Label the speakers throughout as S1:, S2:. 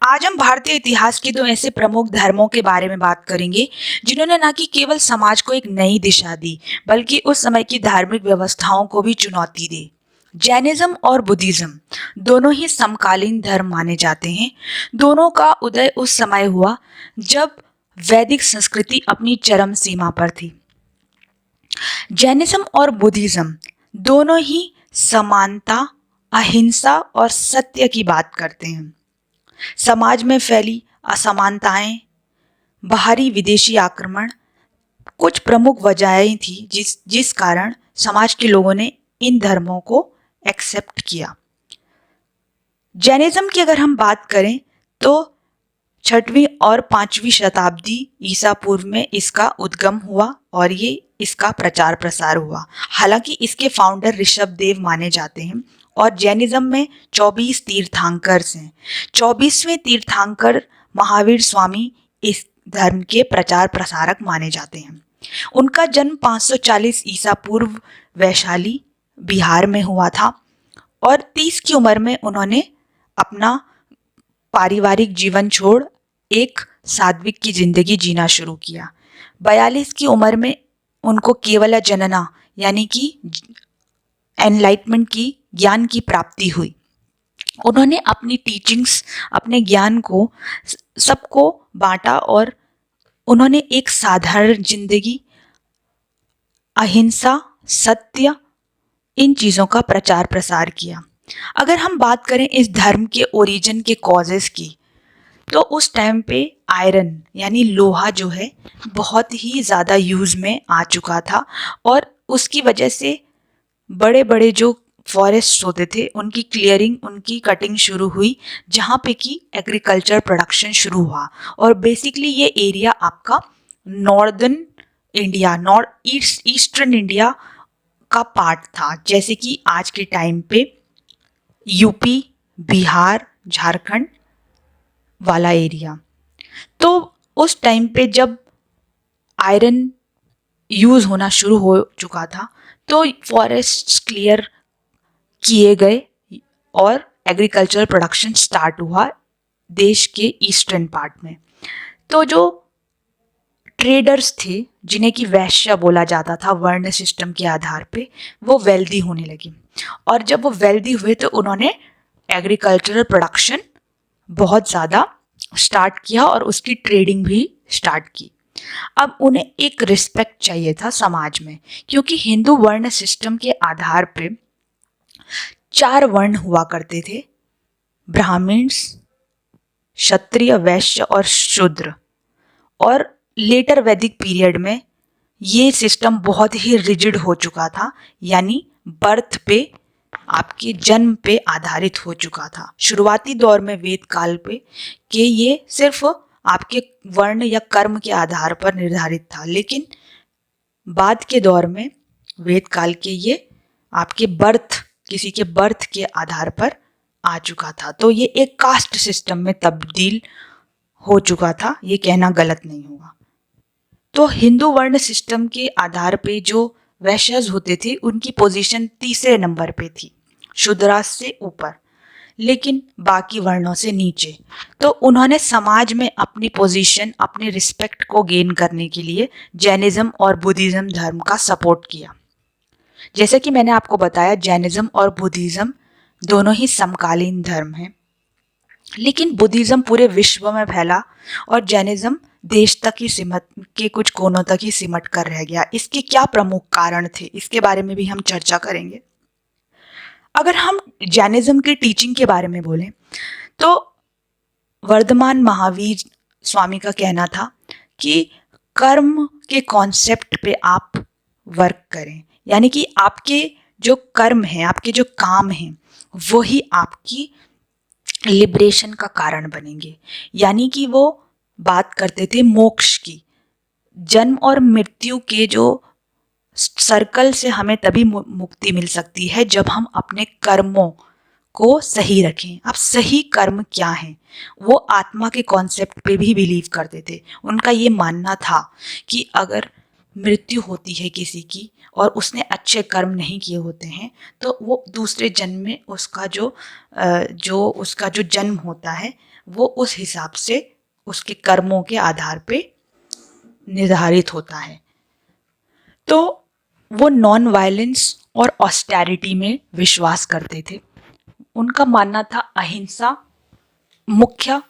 S1: आज हम भारतीय इतिहास के दो ऐसे प्रमुख धर्मों के बारे में बात करेंगे जिन्होंने न कि केवल समाज को एक नई दिशा दी बल्कि उस समय की धार्मिक व्यवस्थाओं को भी चुनौती दी। जैनिज्म और बुद्धिज्म दोनों ही समकालीन धर्म माने जाते हैं। दोनों का उदय उस समय हुआ जब वैदिक संस्कृति अपनी चरम सीमा पर थी। जैनिज्म और बुद्धिज्म दोनों ही समानता, अहिंसा और सत्य की बात करते हैं। समाज में फैली असमानताएं, बाहरी विदेशी आक्रमण कुछ प्रमुख वजहें थी जिस कारण समाज के लोगों ने इन धर्मों को एक्सेप्ट किया। जैनिज्म की अगर हम बात करें तो 6वीं और 5वीं शताब्दी ईसा पूर्व में इसका उद्गम हुआ और ये इसका प्रचार प्रसार हुआ। हालांकि इसके फाउंडर ऋषभ देव माने जाते हैं और जैनिज्म में 24 तीर्थंकर हैं। 24वें तीर्थंकर महावीर स्वामी इस धर्म के प्रचार प्रसारक माने जाते हैं। उनका जन्म 540 ईसा पूर्व वैशाली बिहार में हुआ था और 30 की उम्र में उन्होंने अपना पारिवारिक जीवन छोड़ एक सात्विक की जिंदगी जीना शुरू किया। 42 की उम्र में उनको केवल जनना यानी कि एनलाइटमेंट की ज्ञान की प्राप्ति हुई। उन्होंने अपनी टीचिंग्स, अपने ज्ञान को सबको बांटा और उन्होंने एक साधारण जिंदगी, अहिंसा, सत्य, इन चीज़ों का प्रचार प्रसार किया। अगर हम बात करें इस धर्म के ओरिजिन के कॉजेस की तो उस टाइम पे आयरन यानी लोहा जो है बहुत ही ज़्यादा यूज़ में आ चुका था और उसकी वजह से बड़े बड़े जो फॉरेस्ट होते थे उनकी क्लियरिंग, उनकी कटिंग शुरू हुई, जहाँ पे कि एग्रीकल्चर प्रोडक्शन शुरू हुआ। और बेसिकली ये एरिया आपका नॉर्दर्न इंडिया, ईस्टर्न इंडिया का पार्ट था, जैसे कि आज के टाइम पे यूपी, बिहार, झारखंड वाला एरिया। तो उस टाइम पे जब आयरन यूज़ होना शुरू हो चुका था तो फॉरेस्ट्स क्लियर किए गए और एग्रीकल्चर प्रोडक्शन स्टार्ट हुआ देश के ईस्टर्न पार्ट में। तो जो ट्रेडर्स थे जिन्हें कि वैश्य बोला जाता था वर्ण सिस्टम के आधार पे, वो वेल्दी होने लगी और जब वो वेल्दी हुए तो उन्होंने एग्रीकल्चरल प्रोडक्शन बहुत ज़्यादा स्टार्ट किया और उसकी ट्रेडिंग भी स्टार्ट की। अब उन्हें एक रिस्पेक्ट चाहिए था समाज में, क्योंकि हिंदू वर्ण सिस्टम के आधार पे 4 वर्ण हुआ करते थे, ब्राह्मण्स, क्षत्रिय, वैश्य और शूद्र। और लेटर वैदिक पीरियड में ये सिस्टम बहुत ही रिजिड हो चुका था, यानी बर्थ पे, आपके जन्म पे आधारित हो चुका था। शुरुआती दौर में वेद काल पे कि ये सिर्फ आपके वर्ण या कर्म के आधार पर निर्धारित था, लेकिन बाद के दौर में वेद काल के ये आपके किसी के बर्थ के आधार पर आ चुका था। तो ये एक कास्ट सिस्टम में तब्दील हो चुका था, ये कहना गलत नहीं होगा। तो हिंदू वर्ण सिस्टम के आधार पे जो वैश्यज होते थे उनकी पोजीशन तीसरे नंबर पे थी, शूद्र से ऊपर, लेकिन बाकी वर्णों से नीचे। तो उन्होंने समाज में अपनी पोजीशन, अपनी रिस्पेक्ट को गेन करने के लिए जैनिज्म और बुद्धिज्म धर्म का सपोर्ट किया। जैसे कि मैंने आपको बताया, जैनिज्म और बुद्धिज्म दोनों ही समकालीन धर्म हैं, लेकिन बुद्धिज्म पूरे विश्व में फैला और जैनिज्म देश तक ही कुछ कोनों तक ही सिमट कर रह गया। इसके क्या प्रमुख कारण थे, इसके बारे में भी हम चर्चा करेंगे। अगर हम जैनिज्म की टीचिंग के बारे में बोलें तो वर्धमान महावीर स्वामी का कहना था कि कर्म के कॉन्सेप्ट पे आप वर्क करें, यानी कि आपके जो कर्म हैं, आपके जो काम हैं, वही आपकी लिबरेशन का कारण बनेंगे। यानी कि वो बात करते थे मोक्ष की। जन्म और मृत्यु के जो सर्कल से हमें तभी मुक्ति मिल सकती है जब हम अपने कर्मों को सही रखें। अब सही कर्म क्या है, वो आत्मा के कॉन्सेप्ट पे भी बिलीव करते थे। उनका ये मानना था कि अगर मृत्यु होती है किसी की और उसने अच्छे कर्म नहीं किए होते हैं तो वो दूसरे जन्म में उसका जो जन्म होता है वो उस हिसाब से उसके कर्मों के आधार पे निर्धारित होता है। तो वो नॉन वायलेंस और ऑस्टेरिटी में विश्वास करते थे। उनका मानना था अहिंसा मुख्य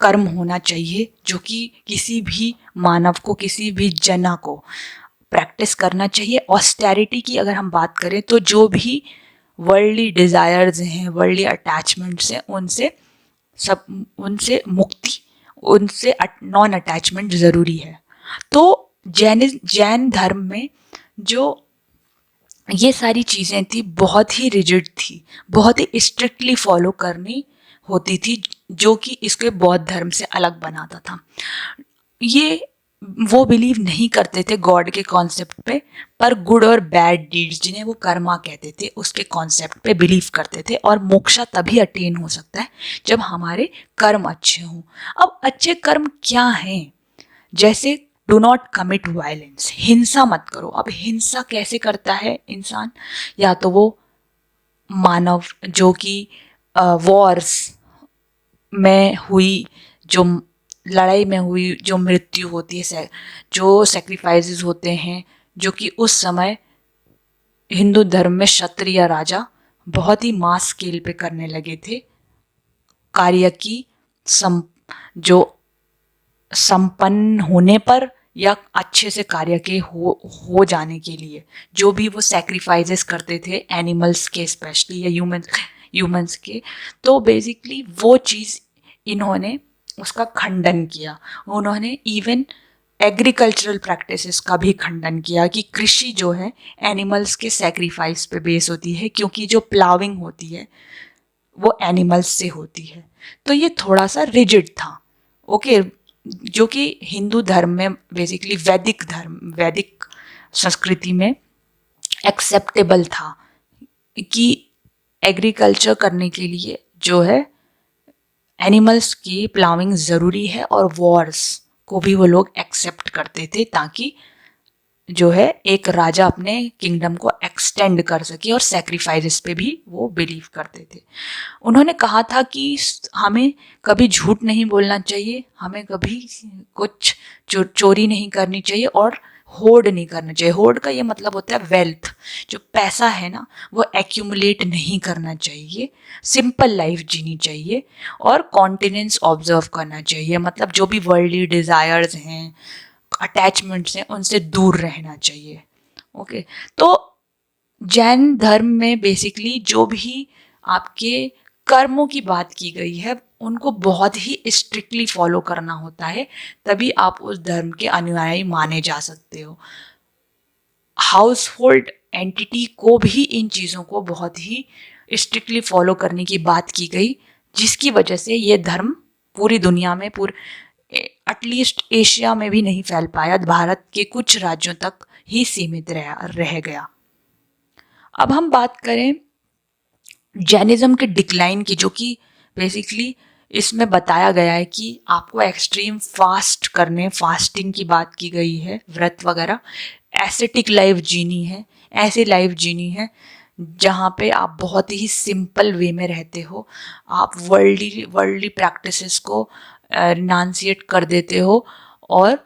S1: कर्म होना चाहिए जो कि किसी भी मानव को, किसी भी जना को प्रैक्टिस करना चाहिए। ऑस्टेरिटी की अगर हम बात करें तो जो भी वर्ल्डली डिज़ायर्स हैं, वर्ल्डली अटैचमेंट्स हैं, उनसे मुक्ति, उनसे नॉन अटैचमेंट ज़रूरी है। तो जैन धर्म में जो ये सारी चीज़ें थी बहुत ही रिजिड थी, बहुत ही स्ट्रिक्टली फॉलो करनी होती थी, जो कि इसके बौद्ध धर्म से अलग बनाता था। ये वो बिलीव नहीं करते थे गॉड के कॉन्सेप्ट पे, पर गुड और बैड डीड्स, जिन्हें वो कर्मा कहते थे, उसके कॉन्सेप्ट पे बिलीव करते थे। और मोक्षा तभी अटेन हो सकता है जब हमारे कर्म अच्छे हों। अब अच्छे कर्म क्या हैं? जैसे डू नॉट कमिट वायलेंस, हिंसा मत करो। अब हिंसा कैसे करता है इंसान? या तो वो मानव जो कि वॉर्स में हुई, जो लड़ाई में हुई जो मृत्यु होती है, जो सेक्रीफाइसेस होते हैं, जो कि उस समय हिंदू धर्म में क्षत्रिय राजा बहुत ही मास स्केल पे करने लगे थे, कार्य की जो संपन्न होने पर या अच्छे से कार्य के हो जाने के लिए जो भी वो सैक्रिफाइसेस करते थे एनिमल्स के स्पेशली या ह्यूमंस के। तो बेसिकली वो चीज़ इन्होंने उसका खंडन किया। उन्होंने इवन एग्रीकल्चरल प्रैक्टिसेस का भी खंडन किया कि कृषि जो है एनिमल्स के सैक्रिफाइस पे बेस होती है, क्योंकि जो प्लाविंग होती है वो एनिमल्स से होती है। तो ये थोड़ा सा रिजिड था, ओके, जो कि हिंदू धर्म में बेसिकली वैदिक संस्कृति में एक्सेप्टेबल था कि एग्रीकल्चर करने के लिए जो है एनिमल्स की प्लाविंग ज़रूरी है, और वॉर्स को भी वो लोग एक्सेप्ट करते थे ताकि जो है एक राजा अपने किंगडम को एक्सटेंड कर सके, और सेक्रीफाइसेस पे भी वो बिलीव करते थे। उन्होंने कहा था कि हमें कभी झूठ नहीं बोलना चाहिए, हमें कभी कुछ चोरी नहीं करनी चाहिए, और होर्ड नहीं करना चाहिए। होर्ड का ये मतलब होता है वेल्थ, जो पैसा है ना वो एक्यूमुलेट नहीं करना चाहिए, सिंपल लाइफ जीनी चाहिए, और कॉन्टिनेंस ऑब्जर्व करना चाहिए। मतलब जो भी वर्ल्डली डिज़ायर्स हैं, अटैचमेंट्स हैं, उनसे दूर रहना चाहिए। ओके, तो जैन धर्म में बेसिकली जो भी आपके कर्मों की बात की गई है उनको बहुत ही स्ट्रिक्टली फॉलो करना होता है, तभी आप उस धर्म के अनुयायी माने जा सकते हो। हाउस होल्ड एंटिटी को भी इन चीज़ों को बहुत ही स्ट्रिक्टली फॉलो करने की बात की गई, जिसकी वजह से ये धर्म पूरी दुनिया में एटलीस्ट एशिया में भी नहीं फैल पाया, भारत के कुछ राज्यों तक ही सीमित रह गया। अब हम बात करें जैनिज्म के डिक्लाइन की, जो कि बेसिकली इसमें बताया गया है कि आपको एक्सट्रीम फास्ट करने, फास्टिंग की बात की गई है, व्रत वगैरह, एसेटिक लाइफ जीनी है, ऐसी लाइफ जीनी है जहाँ पे आप बहुत ही सिंपल वे में रहते हो, आप वर्ल्डली प्रैक्टिसेस को रिनांसिएट कर देते हो, और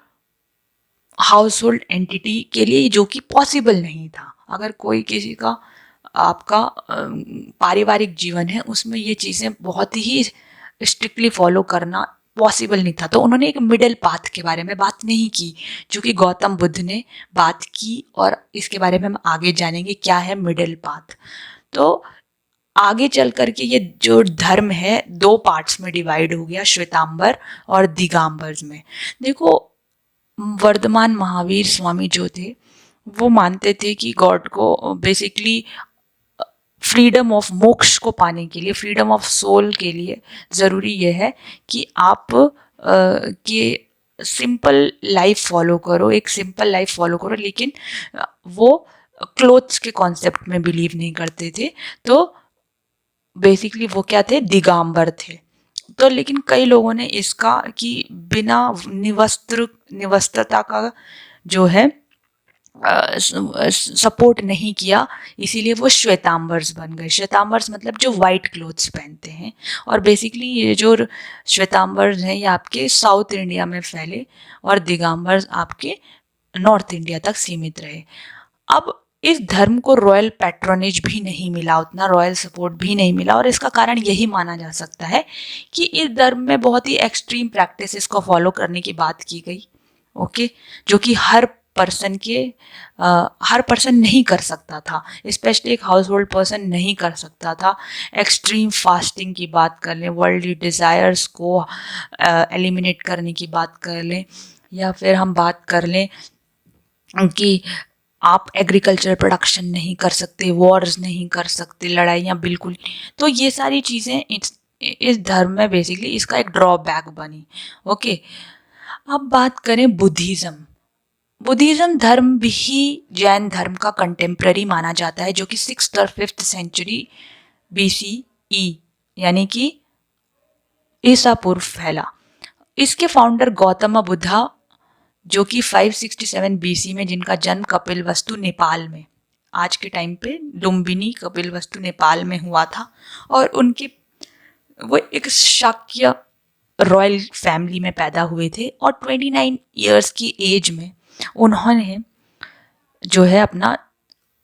S1: हाउस होल्ड एंटिटी के लिए जो कि पॉसिबल नहीं था। अगर कोई किसी का आपका पारिवारिक जीवन है उसमें ये चीज़ें बहुत ही स्ट्रिक्टली फॉलो करना पॉसिबल नहीं था, तो उन्होंने एक मिडिल पाथ के बारे में बात नहीं की, जो कि गौतम बुद्ध ने बात की, और इसके बारे में हम आगे जानेंगे क्या है मिडिल पाथ। तो आगे चल करके ये जो धर्म है दो पार्ट्स में डिवाइड हो गया, श्वेतांबर और दिगंबर्स में। देखो, वर्धमान महावीर स्वामी जो थे वो मानते थे कि गॉड को बेसिकली फ्रीडम ऑफ मोक्ष को पाने के लिए, फ्रीडम ऑफ सोल के लिए ज़रूरी ये है कि आप के सिंपल लाइफ फॉलो करो, एक सिंपल लाइफ फॉलो करो। लेकिन वो क्लोथ्स के कॉन्सेप्ट में बिलीव नहीं करते थे, तो बेसिकली वो क्या थे, दिगंबर थे। तो लेकिन कई लोगों ने इसका कि बिना निवस्त्रता का जो है सपोर्ट नहीं किया, इसीलिए वो श्वेतांबर्स बन गए। श्वेतांबर्स मतलब जो वाइट क्लोथ्स पहनते हैं। और बेसिकली ये जो श्वेतांबर्स हैं ये आपके साउथ इंडिया में फैले और दिगंबर्स आपके नॉर्थ इंडिया तक सीमित रहे। अब इस धर्म को रॉयल पैट्रोनेज भी नहीं मिला, उतना रॉयल सपोर्ट भी नहीं मिला, और इसका कारण यही माना जा सकता है कि इस धर्म में बहुत ही एक्सट्रीम प्रैक्टिसेस को फॉलो करने की बात की गई। ओके, जो कि हर पर्सन नहीं कर सकता था, स्पेशली एक हाउस होल्ड पर्सन नहीं कर सकता था। एक्सट्रीम फास्टिंग की बात कर लें, वर्ल्डली डिज़ायर्स को एलिमिनेट करने की बात कर लें, या फिर हम बात कर लें कि आप एग्रीकल्चर प्रोडक्शन नहीं कर सकते, वॉर्स नहीं कर सकते, लड़ाइयाँ बिल्कुल। तो ये सारी चीज़ें इस धर्म में बेसिकली इसका एक ड्रॉबैक बनी। ओके, अब बात करें बुद्धिज़्म। बुद्धिज़्म धर्म भी जैन धर्म का कंटेम्प्रेरी माना जाता है, जो कि 6th और 5th सेंचुरी BCE यानी कि ईसा पूर्व फैला। इसके फाउंडर गौतम बुद्धा, जो कि 567 BC में, जिनका जन्म कपिलवस्तु नेपाल में, आज के टाइम पे लुम्बिनी कपिलवस्तु नेपाल में हुआ था, और उनके वो एक शाक्य रॉयल फैमिली में पैदा हुए थे, और 29 ईयर्स की एज में उन्होंने जो है अपना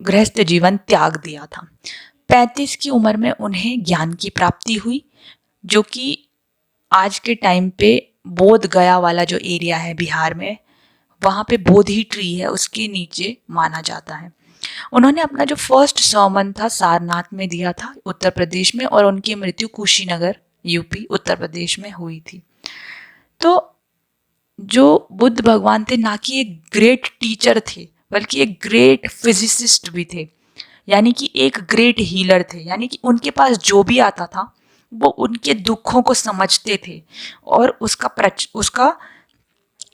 S1: गृहस्थ जीवन त्याग दिया था। 35 की उम्र में उन्हें ज्ञान की प्राप्ति हुई, जो कि आज के टाइम पे बोध गया वाला जो एरिया है बिहार में, वहाँ पे बोधि ट्री है, उसके नीचे माना जाता है। उन्होंने अपना जो फर्स्ट सर्मन था सारनाथ में दिया था, उत्तर प्रदेश में, और उनकी मृत्यु कुशीनगर यूपी उत्तर प्रदेश में हुई थी। तो जो बुद्ध भगवान थे, ना कि एक ग्रेट टीचर थे, बल्कि एक ग्रेट फिजिसिस्ट भी थे, यानी कि एक ग्रेट हीलर थे। यानी कि उनके पास जो भी आता था वो उनके दुखों को समझते थे, और उसका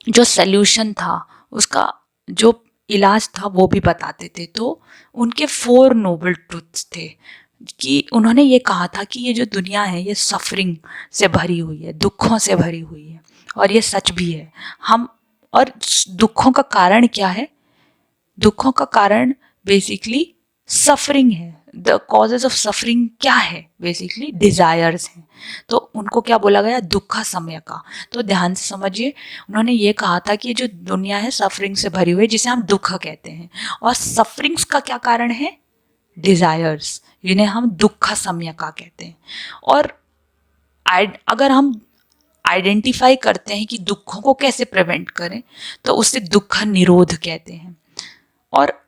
S1: जो सल्यूशन था, उसका जो इलाज था, वो भी बताते थे। तो उनके 4 नोबल ट्रुथ्स थे कि उन्होंने ये कहा था कि ये जो दुनिया है ये सफरिंग से भरी हुई है, दुखों से भरी हुई है, और ये सच भी है। हम और दुखों का कारण क्या है? दुखों का कारण बेसिकली सफरिंग है। द कॉजेज ऑफ सफरिंग क्या है? बेसिकली डिजायर्स हैं। तो उनको क्या बोला गया? दुखा समय का। तो ध्यान से समझिए, उन्होंने ये कहा था कि ये जो दुनिया है सफरिंग से भरी हुई है, जिसे हम दुख कहते हैं, और सफरिंग्स का क्या कारण है? डिजायर्स, जिन्हें हम दुखा समय का कहते हैं। और अगर हम आइडेंटिफाई करते हैं कि दुखों को कैसे प्रिवेंट करें, तो उसे दुख निरोध कहते हैं। और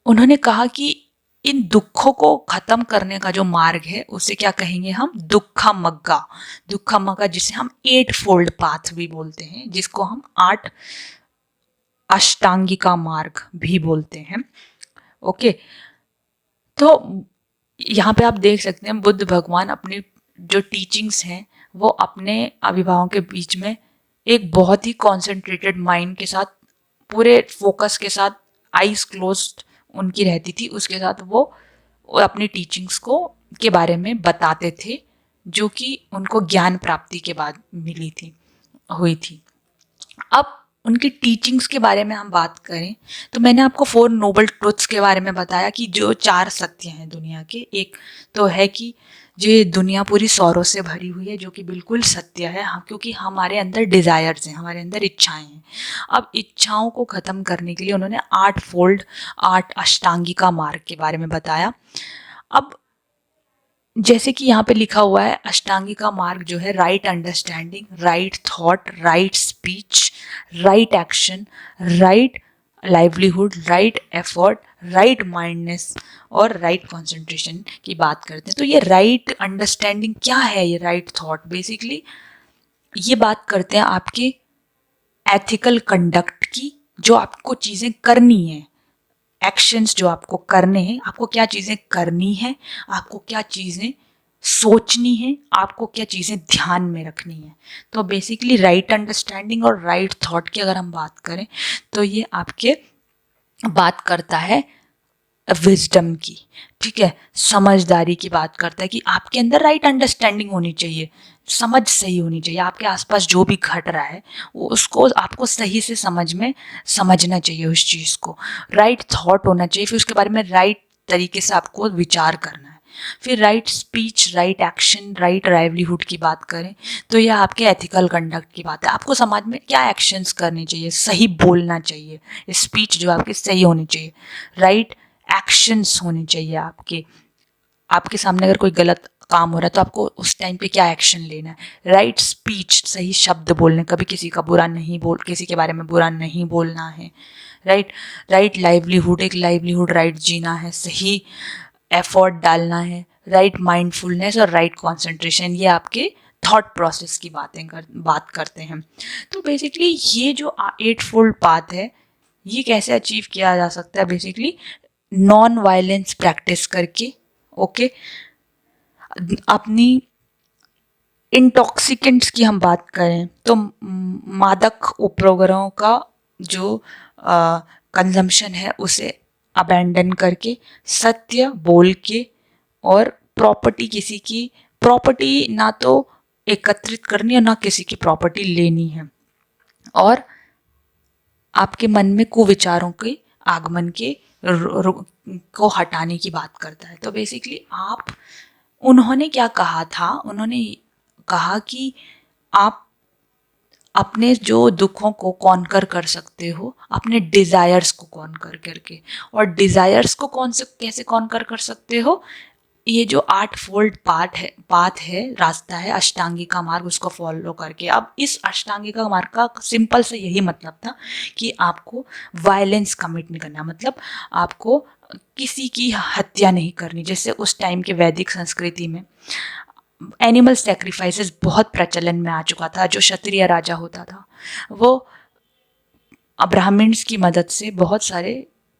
S1: उन्होंने कहा कि इन दुखों को खत्म करने का जो मार्ग है उसे क्या कहेंगे हम? दुखा मग्गा। दुखा मग्गा, जिसे हम 8 फोल्ड पाथ भी बोलते हैं, जिसको हम 8 अष्टांगिका मार्ग भी बोलते हैं। ओके, तो यहाँ पे आप देख सकते हैं बुद्ध भगवान अपनी जो टीचिंग्स हैं वो अपने अभिभावकों के बीच में एक बहुत ही कॉन्सेंट्रेटेड माइंड के साथ, पूरे फोकस के साथ, आईज क्लोज्ड उनकी रहती थी, उसके साथ वो अपनी टीचिंग्स को के बारे में बताते थे, जो कि उनको ज्ञान प्राप्ति के बाद हुई थी। अब उनकी टीचिंग्स के बारे में हम बात करें तो मैंने आपको 4 नोबल ट्रुथ्स के बारे में बताया कि जो 4 सत्य हैं दुनिया के। एक तो है कि ये दुनिया पूरी सौरों से भरी हुई है, जो कि बिल्कुल सत्य है। हाँ, क्योंकि हमारे अंदर डिज़ायर्स हैं, हमारे अंदर इच्छाएं हैं। अब इच्छाओं को ख़त्म करने के लिए उन्होंने 8 अष्टांगिका मार्ग के बारे में बताया। अब जैसे कि यहाँ पे लिखा हुआ है, अष्टांगिका मार्ग जो है right understanding, right thought, right speech, right action, right livelihood, right effort, right mindness और राइट कंसंट्रेशन की बात करते हैं। तो ये राइट अंडरस्टैंडिंग क्या है? ये राइट थॉट बेसिकली ये बात करते हैं आपके एथिकल कंडक्ट की, जो आपको चीज़ें करनी है, एक्शंस जो आपको करने हैं, आपको क्या चीज़ें करनी है, आपको क्या चीज़ें सोचनी है, आपको क्या चीज़ें ध्यान में रखनी है। तो बेसिकली राइट अंडरस्टैंडिंग और राइट थॉट की अगर हम बात करें तो ये आपके बात करता है विजडम की, ठीक है, समझदारी की बात करता है कि आपके अंदर राइट अंडरस्टैंडिंग होनी चाहिए। समझ सही होनी चाहिए, आपके आसपास जो भी घट रहा है वो उसको आपको सही से समझना चाहिए उस चीज़ को, राइट थॉट होना चाहिए, फिर उसके बारे में राइट तरीके से आपको विचार करना है। फिर right speech, right action, right livelihood की बात करें तो यह आपके एथिकल कंडक्ट की बात है। आपको समाज में क्या एक्शंस करने चाहिए, सही बोलना चाहिए, स्पीच जो आपकी सही होनी चाहिए, राइट एक्शंस होने चाहिए आपके। आपके सामने अगर कोई गलत काम हो रहा है तो आपको उस टाइम पे क्या एक्शन लेना है, राइट स्पीच, सही शब्द बोलने, कभी किसी का बुरा नहीं किसी के बारे में बुरा नहीं बोलना है, राइट राइट लाइवलीहुड, एक लाइवलीहुड राइट जीना है, सही एफर्ट डालना है, राइट माइंडफुलनेस और राइट कंसंट्रेशन, ये आपके थॉट प्रोसेस की बात करते हैं। तो बेसिकली ये जो 8 फोल्ड पाथ है ये कैसे अचीव किया जा सकता है, बेसिकली नॉन वायलेंस प्रैक्टिस करके, ओके। अपनी इंटॉक्सिकेंट्स की हम बात करें तो मादक उपभोगों का जो कंजम्पशन है उसे अबैंडन करके, सत्य बोल के, और किसी की प्रॉपर्टी ना तो एकत्रित करनी है ना किसी की प्रॉपर्टी लेनी है, और आपके मन में कुविचारों के आगमन के को हटाने की बात करता है। तो बेसिकली उन्होंने क्या कहा था, उन्होंने कहा कि आप अपने जो दुखों को कॉन्कर कर सकते हो अपने डिज़ायर्स को कॉन्कर करके, और डिज़ायर्स को कैसे कॉन्कर कर सकते हो, ये जो 8 फोल्ड पाथ है, रास्ता है, अष्टांगिका मार्ग, उसको फॉलो करके। अब इस अष्टांगिका मार्ग का सिंपल से यही मतलब था कि आपको वायलेंस कमिट नहीं करना, मतलब आपको किसी की हत्या नहीं करनी। जैसे उस टाइम के वैदिक संस्कृति में एनिमल सेक्रीफाइसेस बहुत प्रचलन में आ चुका था। जो क्षत्रिय राजा होता था वो ब्राह्मण्स की मदद से बहुत सारे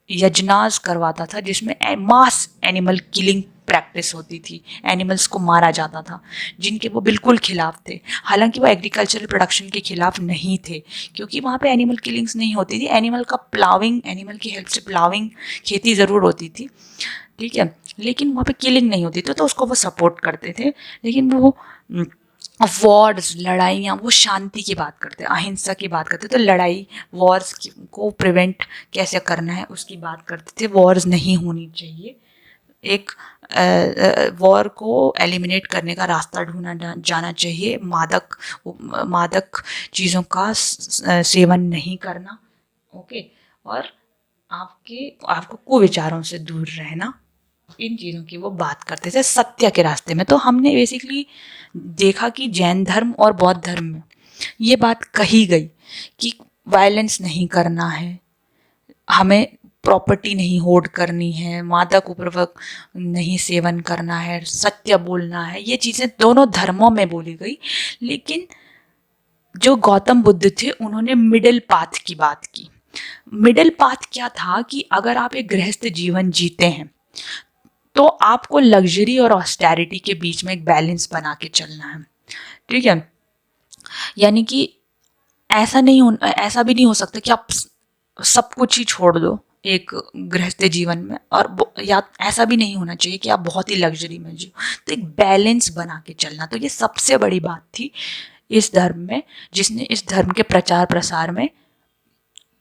S1: यज्ञास करवाता था जिसमें मास एनिमल किलिंग प्रैक्टिस होती थी, एनिमल्स को मारा जाता था जिनके वो बिल्कुल खिलाफ थे। हालांकि वो एग्रीकल्चरल प्रोडक्शन के खिलाफ नहीं थे क्योंकि वहाँ पे एनिमल किलिंग्स नहीं होती थी। एनिमल की हेल्प से प्लाविंग खेती ज़रूर होती थी, ठीक है, लेकिन वहाँ पे किलिंग नहीं होती थी, तो उसको वो सपोर्ट करते थे। लेकिन वो वॉर्स, लड़ाइयाँ, वो शांति की बात करते हैं, अहिंसा की बात करते हैं। तो लड़ाई वॉर्स को प्रिवेंट कैसे करना है उसकी बात करते थे। वॉर्स नहीं होनी चाहिए, एक वॉर को एलिमिनेट करने का रास्ता ढूंढा जाना चाहिए। मादक चीज़ों का सेवन नहीं करना, ओके, और आपको कुविचारों से दूर रहना, इन चीज़ों की वो बात करते थे सत्य के रास्ते में। तो हमने बेसिकली देखा कि जैन धर्म और बौद्ध धर्म में ये बात कही गई कि वायलेंस नहीं करना है, हमें प्रॉपर्टी नहीं होर्ड करनी है, मादक उपभोग नहीं सेवन करना है, सत्य बोलना है। ये चीज़ें दोनों धर्मों में बोली गई। लेकिन जो गौतम बुद्ध थे उन्होंने मिडिल पाथ की बात की। मिडिल पाथ क्या था कि अगर आप एक गृहस्थ जीवन जीते हैं तो आपको लग्जरी और ऑस्टेरिटी के बीच में एक बैलेंस बना के चलना है, ठीक है। यानी कि ऐसा भी नहीं हो सकता कि आप सब कुछ ही छोड़ दो एक गृहस्थ जीवन में, और या ऐसा भी नहीं होना चाहिए कि आप बहुत ही लग्जरी में जियो। तो एक बैलेंस बना के चलना, तो ये सबसे बड़ी बात थी इस धर्म में, जिसने इस धर्म के प्रचार प्रसार में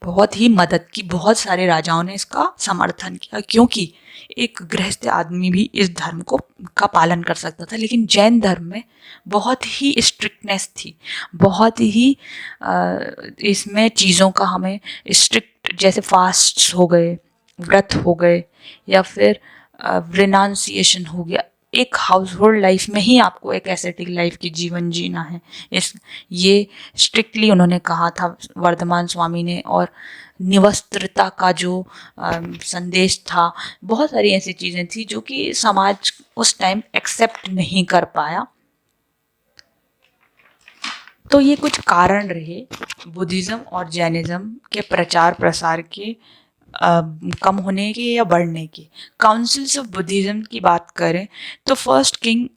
S1: बहुत ही मदद की। बहुत सारे राजाओं ने इसका समर्थन किया क्योंकि एक गृहस्थ आदमी भी इस धर्म का पालन कर सकता था। लेकिन जैन धर्म में बहुत ही स्ट्रिक्टनेस थी, बहुत ही इसमें चीज़ों का हमें स्ट्रिक्ट, जैसे फास्ट हो गए, व्रत हो गए, या फिर रिनाउंसिएशन हो गया। एक हाउस होल्ड लाइफ में ही आपको एक एसेटिक लाइफ की जीवन जीना है, ये स्ट्रिक्टली उन्होंने कहा था वर्धमान स्वामी ने। और निवस्त्रता का जो संदेश था, बहुत सारी ऐसी चीज़ें थी जो कि समाज उस टाइम एक्सेप्ट नहीं कर पाया। तो ये कुछ कारण रहे बुद्धिज़्म और जैनिज़्म के प्रचार प्रसार के कम होने के या बढ़ने के। काउंसिल्स ऑफ बुद्धिज़्म की बात करें तो फर्स्ट किंग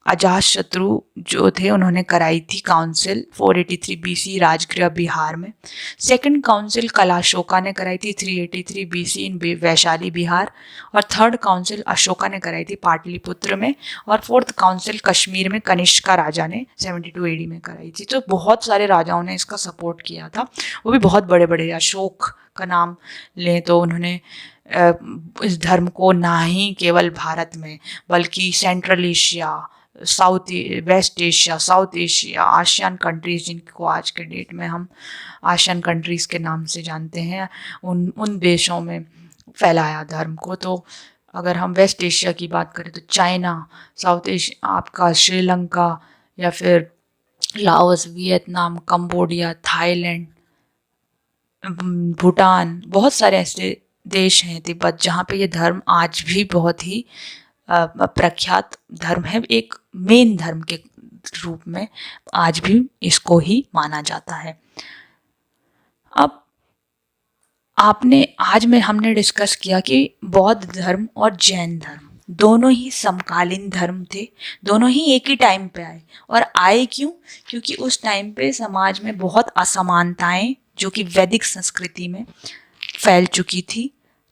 S1: अजातशत्रु जो थे उन्होंने कराई थी काउंसिल 483 बीसी राजगृह बिहार में। सेकंड काउंसिल कलाशोका ने कराई थी 383 बीसी इन वैशाली बिहार। और थर्ड काउंसिल अशोका ने कराई थी पाटलिपुत्र में। और फोर्थ काउंसिल कश्मीर में कनिष्का राजा ने 72 एडी में कराई थी। तो बहुत सारे राजाओं ने इसका सपोर्ट किया था, वो भी बहुत बड़े बड़े। अशोक का नाम लें तो उन्होंने इस धर्म को ना ही केवल भारत में बल्कि central Asia, south west Asia, south Asia, ASEAN countries जिनको आज के डेट में हम आसियान कंट्रीज़ के नाम से जानते हैं, उन देशों में फैलाया धर्म को। तो अगर हम वेस्ट एशिया की बात करें तो चाइना, साउथ एशिया आपका श्रीलंका, या फिर Laos, Vietnam, Cambodia, Thailand, Bhutan, बहुत सारे ऐसे देश हैं, तिब्बत, जहाँ पे ये धर्म आज भी बहुत ही प्रख्यात धर्म है। एक मेन धर्म के रूप में आज भी इसको ही माना जाता है। अब हमने डिस्कस किया कि बौद्ध धर्म और जैन धर्म दोनों ही समकालीन धर्म थे, दोनों ही एक ही टाइम पे आए। और आए क्यों? क्योंकि उस टाइम पे समाज में बहुत असमानताएं जो कि वैदिक संस्कृति में फैल चुकी थी,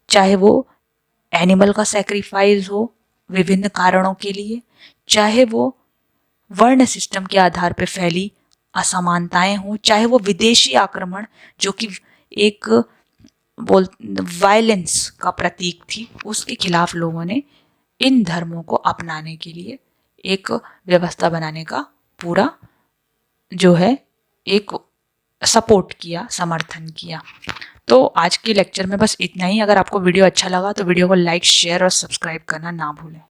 S1: चाहे वो एनिमल का सेक्रीफाइस हो विभिन्न कारणों के लिए, चाहे वो वर्ण सिस्टम के आधार पर फैली असमानताएं हों, चाहे वो विदेशी आक्रमण जो कि एक वायलेंस का प्रतीक थी, उसके खिलाफ लोगों ने इन धर्मों को अपनाने के लिए एक व्यवस्था बनाने का पूरा जो है एक सपोर्ट किया, समर्थन किया। तो आज के लेक्चर में बस इतना ही। अगर आपको वीडियो अच्छा लगा तो वीडियो को लाइक, शेयर और सब्सक्राइब करना ना भूलें।